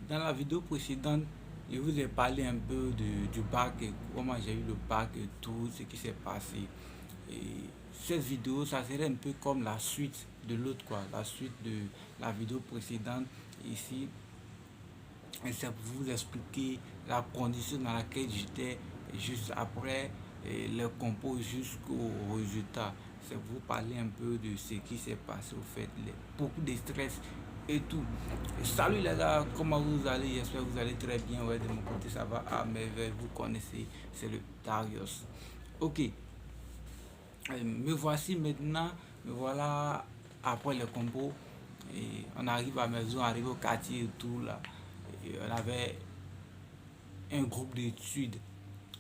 Dans la vidéo précédente, je vous ai parlé un peu du bac et comment j'ai eu le bac et tout ce qui s'est passé. Et cette vidéo, ça serait un peu comme la suite de l'autre, quoi, la suite de la vidéo précédente. Ici, et c'est pour vous expliquer la condition dans laquelle j'étais juste après le compos jusqu'au résultat. C'est pour vous parler un peu de ce qui s'est passé au fait, beaucoup de stress et tout. Salut les gars, comment vous allez? J'espère que vous allez très bien. Ouais, de mon côté ça va à merveille. Vous connaissez, c'est le Darius. Ok, me voici maintenant, me voilà après le compo. Et on arrive à la maison, on arrive au quartier et tout là. Et on avait un groupe d'études.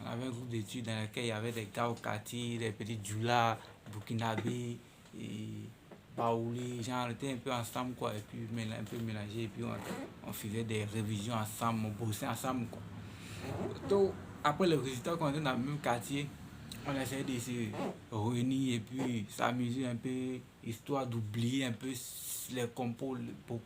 On avait un groupe d'études dans lequel il y avait des gars au quartier, des petits Djoula, Burkinabé et Baoulé. Genre, on était un peu ensemble quoi. Et puis un peu mélangé. Et puis on faisait des révisions ensemble, on bossait ensemble quoi. Donc, après le résultat, quand on était dans le même quartier, on essayait de se réunir et puis s'amuser un peu, histoire d'oublier un peu les compos,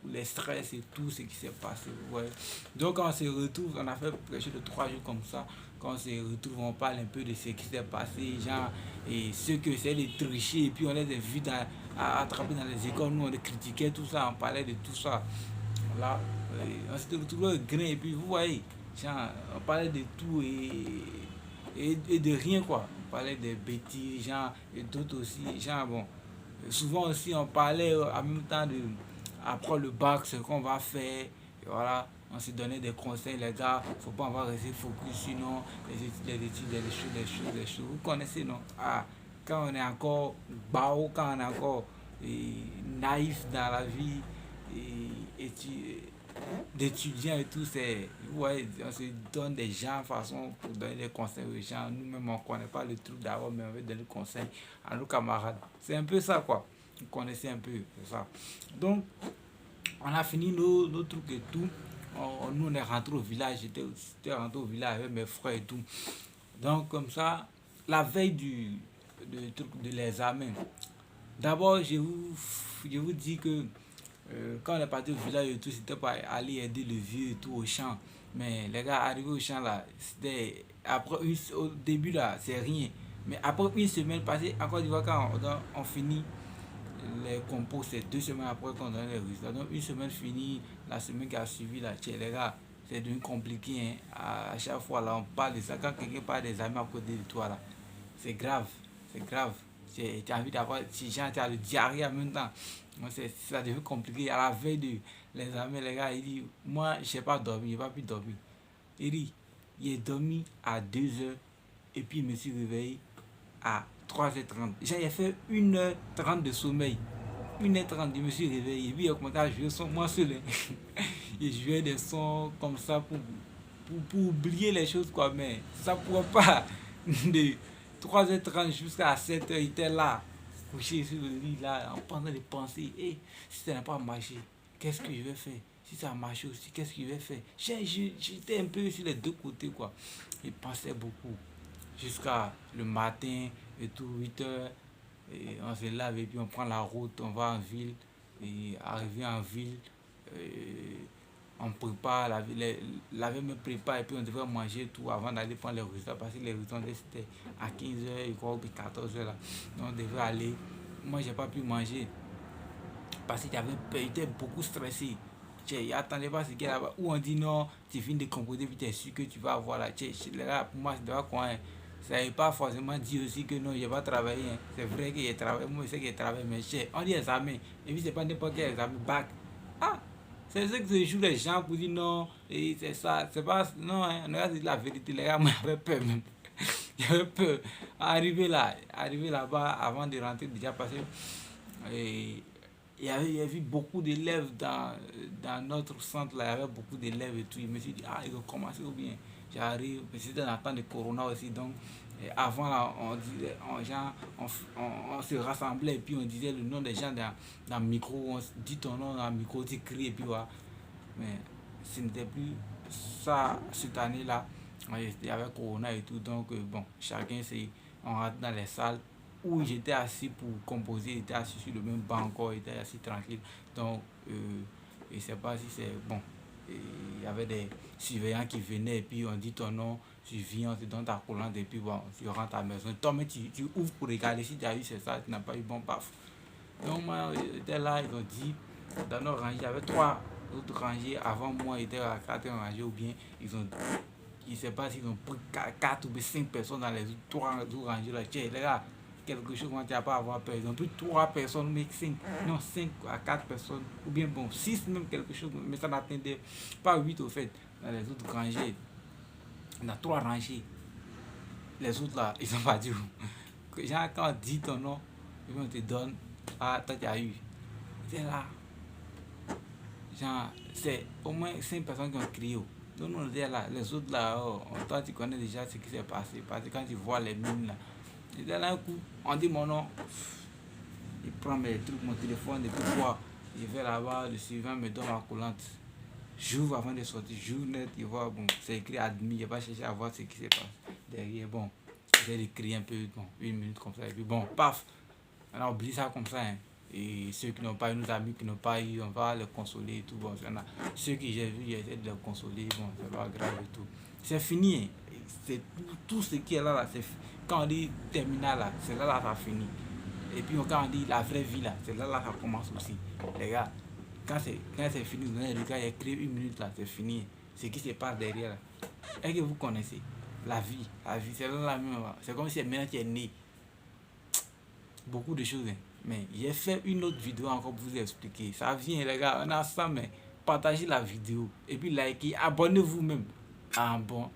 les stress et tout ce qui s'est passé. Ouais. Donc quand on se retrouve, on a fait presque de 3 jours comme ça. Quand on se retrouve, on parle un peu de ce qui s'est passé, genre, et ceux qui essaient de tricher, et puis on les a vus à attraper dans les écoles, nous on les critiquait, tout ça, on parlait de tout ça. Là, on s'était retrouvé au grain, et puis vous voyez, genre, on parlait de tout et de rien quoi. On parlait des bêtises, genre, et d'autres aussi, genre, bon. Souvent aussi, on parlait en même temps de, après le bac, ce qu'on va faire, et voilà. On se donnait des conseils, les gars, faut pas avoir resté focus, sinon les études, les choses. Vous connaissez, non? Ah, quand on est encore bao, quand on est encore naïf dans la vie, et, d'étudiants et tout, c'est, ouais, on se donne des gens façon pour donner des conseils aux gens. Nous-mêmes, on ne connaît pas le truc d'abord, mais on veut donner des conseils à nos camarades. C'est un peu ça, quoi. Vous connaissez un peu ça. Donc, on a fini nos trucs et tout. Nous, on est rentré au village. J'étais rentré au village avec mes frères et tout. Donc, comme ça, la veille de l'examen, d'abord, je vous dis que quand on est parti au village et tout, c'était pour aller aider le vieux et tout au champ. Mais les gars, arrivés au champ là, c'était après au début là, c'est rien. Mais après une semaine passée, encore une fois, quand on finit les compos, c'est 2 semaines après qu'on donne les résultats. Donc une semaine finie, la semaine qui a suivi là, tiens, les gars, c'est devenu compliqué. Hein. À chaque fois là, on parle de ça. Quand quelqu'un parle des amis à côté de toi là, c'est grave, c'est grave. Tu as envie d'avoir, si tu as le diarrhée en même temps. Donc ça devient compliqué. À la veille de l'examen, les gars, il dit, moi, je n'ai pas dormi, je n'ai pas pu dormir. Il dit, il est dormi à 2 heures et puis il me suis réveillé à 3h30. J'ai fait 1h30 de sommeil. 1h30, je me suis réveillé. Et puis il a commencé à jouer son moi seul. Hein. Il jouait des sons comme ça pour oublier les choses, quoi. Mais ça ne pourrait pas. De 3h30 jusqu'à 7h, il était là, couché sur le lit, là, en train de penser. Et si ça n'a pas marché, qu'est-ce que je vais faire? Si ça a marché aussi, qu'est-ce que je vais faire? J'étais un peu sur les deux côtés, quoi. Il pensait beaucoup jusqu'à le matin et tout, 8h, et on se lave et puis on prend la route, on va en ville, et arrivé en ville, on prépare, la veille me prépare et puis on devrait manger tout avant d'aller prendre les résultats parce que les résultats c'était à 15h, je crois, ou 14h là. Donc on devait aller. Moi j'ai pas pu manger parce que j'étais beaucoup stressé. Il attendait pas ce qu'il y a là-bas. Ou on dit non, tu finis de composer, puis tu es sûr que tu vas avoir là. Là pour moi, c'est de quoi. Hein. Ça ne veut pas forcément dire aussi que non, je n'ai pas travaillé. Hein. C'est vrai que j'ai travaillé, moi je sais que j'ai travaillé, mais on dit examen. Et puis c'est pas n'importe quel examen, bac. Ah, c'est ce que se jouent les gens pour dire non, et c'est ça. C'est pas. Non, hein, on a dit la vérité, les gars, moi j'avais peur même. J'avais peur. Arriver là-bas avant de rentrer, déjà passé. Et il y avait beaucoup d'élèves dans notre centre, là, il y avait beaucoup d'élèves et tout. Je me suis dit, ah, ils ont commencé ou bien j'arrive. C'était dans le temps de Corona aussi, donc avant, là, on, disait, on se rassemblait et puis on disait le nom des gens dans le micro, on dit ton nom dans le micro, tu cries et puis voilà. Mais ce n'était plus ça cette année-là. Il y avait Corona et tout, donc bon, chacun c'est. On rentre dans les salles où j'étais assis pour composer, j'étais assis sur le même banc encore, j'étais assis tranquille. Donc, je ne sais pas si c'est bon. il y avait des surveillants qui venaient et puis on dit ton nom, tu viens, on te donne ta collante et puis bon, tu rentres à la maison. Toi, mais tu ouvres pour regarder si tu as eu c'est ça, tu n'as pas eu bon paf. Donc moi, j'étais là, ils ont dit, dans nos rangées, il y avait 3 autres rangées avant moi, ils étaient à 4 rangées ou bien ils ont, je ne sais pas s'ils ont pris 4 ou 5 personnes dans les 3 autres rangées là. Tiens, les gars, quelque chose qu'on tu n'as pas à avoir peur. Ils ont pris 3 personnes, mais 5, non 5 à 4 personnes, ou bien bon, 6 même quelque chose, mais ça n'atteindait pas 8 au fait, dans les autres rangées. On a 3 rangées. Les autres là, ils sont pas dit où. Genre, quand on dit ton nom, on te donne, ah, toi tu as eu. C'est là. Genre, c'est au moins 5 personnes qui ont crié. Donc, nous, on était là. Les autres là, oh, toi tu connais déjà ce qui s'est passé. Parce que quand tu vois les mines là, j'étais là un coup, on dit mon nom. Il prend mes trucs, mon téléphone, et puis quoi. Je vais là-bas, le suivant me donne ma collante. J'ouvre avant de sortir, j'ouvre net, je vois, bon, c'est écrit admis, je vais pas chercher à voir ce qui se passe derrière. Bon, j'ai écrit un peu, bon, 1 minute comme ça, et puis bon, paf, on a oublié ça comme ça. Hein. Et ceux qui n'ont pas eu, nos amis qui n'ont pas eu, on va les consoler et tout. Bon, ceux que j'ai vus, j'essaie de les consoler, bon, c'est pas grave et tout. C'est fini, hein. C'est tout ce qui est là, là quand on dit terminal, là, c'est là, là, ça finit. Et puis quand on dit la vraie vie, là, c'est là, là, ça commence aussi. Les gars, quand c'est fini, vous avez il y a écrit 1 minute là, c'est fini. Ce qui se passe derrière là. Est-ce que vous connaissez la vie, c'est là la même. C'est comme si maintenant tu es né. Beaucoup de choses. Hein. Mais j'ai fait une autre vidéo encore pour vous expliquer. Ça vient les gars, on a ça, mais partagez la vidéo. Et puis likez, abonnez-vous même. Ah bon.